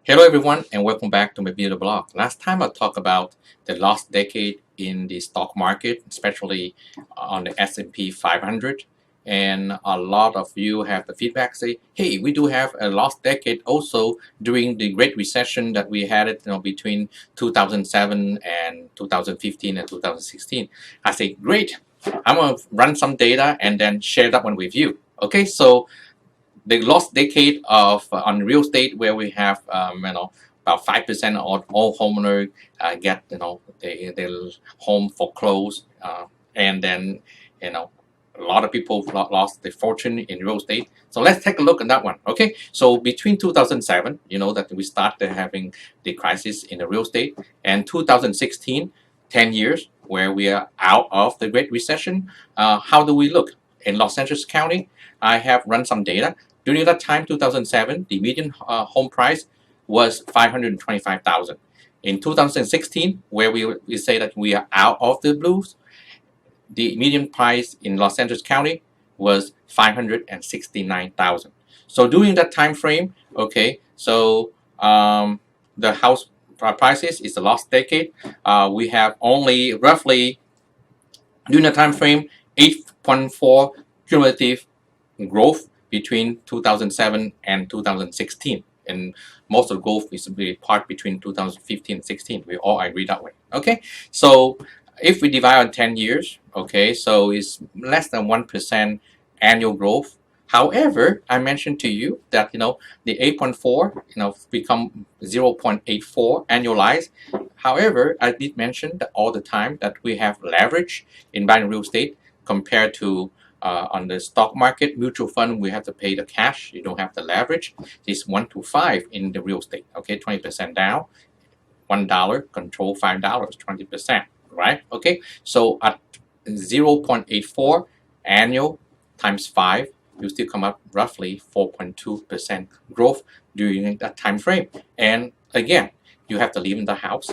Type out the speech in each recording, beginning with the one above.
Hello everyone and welcome back to my video blog. Last time I talked about the last decade in the stock market, especially on the S&P 500, and a lot of you have the feedback say, hey, we do have a last decade also during the Great Recession that we had it between 2007 and 2015 and 2016. I say, great, I'm going to run some data and then share that one with you. Okay, so the last decade of on real estate where we have about 5% of all homeowners get their home foreclosed, and then a lot of people lost their fortune in real estate. So let's take a look at that one. Okay, so between 2007, that we started having the crisis in the real estate, and 2016, 10 years where we are out of the Great Recession. How do we look in Los Angeles County? I have run some data. During that time, 2007, the median home price was $525,000. In 2016, where we say that we are out of the blues, the median price in Los Angeles County was $569,000. So during that time frame, okay, so the house prices is the last decade. We have only roughly during the time frame 8.4 cumulative growth between 2007 and 2016, and most of the growth is really part between 2015 and 16. We all agree that way. Okay, so if we divide on 10 years, okay, so it's less than 1% annual growth. However, I mentioned to you that the 8.4 become 0.84 annualized. However, I did mention that all the time that we have leverage in buying real estate compared to on the stock market, mutual fund, we have to pay the cash. You don't have the leverage. It's 1 to 5 in the real estate. Okay, 20% down, $1 control $5, 20%, right? Okay, so at 0.84 annual times 5, you still come up roughly 4.2% growth during that time frame. And again, you have to live in the house.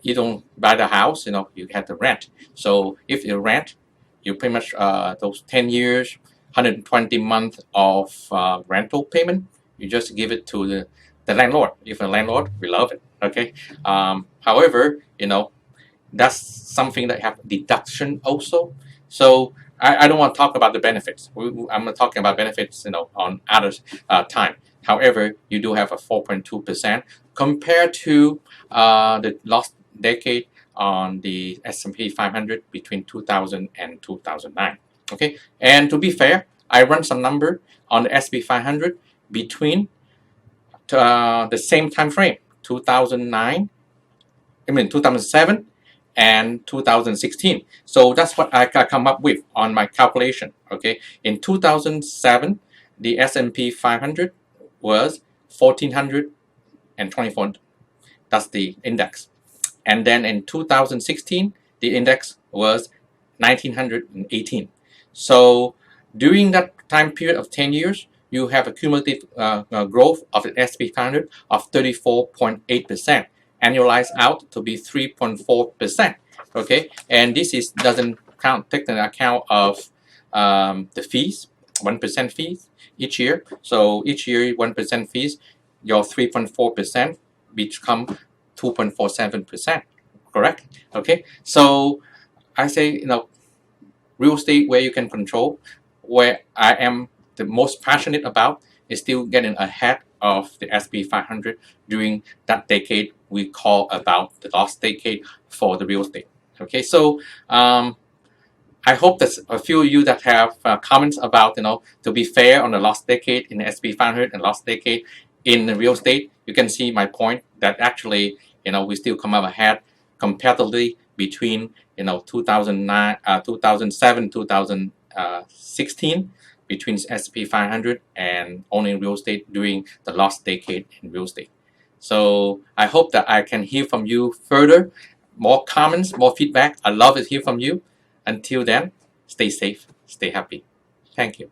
You don't buy the house, you have to rent. So if you rent, you pretty much those 10 years, 120 months of rental payment, you just give it to the landlord. If a landlord, we love it. Okay. However, that's something that have deduction also. So I don't want to talk about the benefits. I'm not talking about benefits, on other time. However, you do have a 4.2% compared to the last decade on the S&P 500 between 2000 and 2009. Okay, and to be fair, I run some number on the S&P 500 between the same time frame, 2007 and 2016. So that's what I come up with on my calculation. Okay, in 2007, the S&P 500 was 1,424. That's the index. And then in 2016, the index was 1,918. So during that time period of 10 years, you have a cumulative growth of the S&P 500 of 34.8%, annualized out to be 3.4%. Okay, and this doesn't take into account of the fees, 1% fees each year. So each year 1% fees, your 3.4% become 2.47%, correct? Okay, so I say, real estate where you can control, where I am the most passionate about is still getting ahead of the S&P 500 during that decade we call about the last decade for the real estate. Okay, so I hope that a few of you that have comments about, to be fair on the last decade in the S&P 500 and last decade in the real estate, you can see my point that actually, we still come up ahead comparatively between, 2009, 2007, 2016, between S&P 500 and owning real estate during the last decade in real estate. So I hope that I can hear from you further, more comments, more feedback. I love to hear from you. Until then, stay safe, stay happy. Thank you.